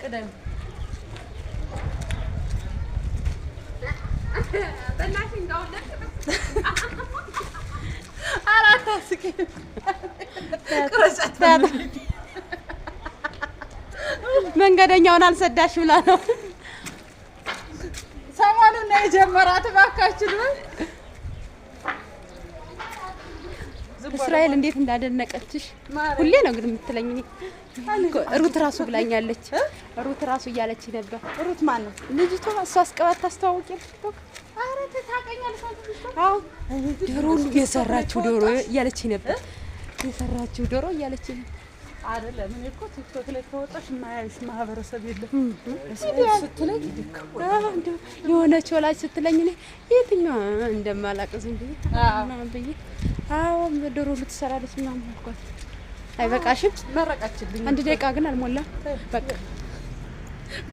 ቅደም አራት አስቂ መንገደኛውን አልሰዳሽ ብላ ነው ሰሞኑን ነው የጀመራት። እባካችሁ እስራኤል እንዴት እንዳደነቀችሽ ሁሌ ነው ግን የምትለኝ። ሩት ራሱ ብላኛለች። ሩት ራሱ እያለች ነበር። ሩት ማን ነው ልጅቷ? እሷ አስቀባት ታስተዋውቂ። አረ ታውቀኛለሽ አንተ? አዎ ዶሮ የሰራችው ዶሮ እያለች ነበር። የሰራችው ዶሮ እያለች ነበር። አይደለም እኔ እኮ ቲክቶክ ላይ ተወጣሽ የማያይሽ ማህበረሰብ የለም ስትለኝ የሆነች ወላጅ ስትለኝ እኔ የትኛዋ እንደማላውቅ ዝም ብዬ አዎ ዶሮ ልትሰራለች ምናምን አልኳት። አይበቃሽም? መረቃችልኝ። አንድ ደቂቃ ግን አልሞላም። በቃ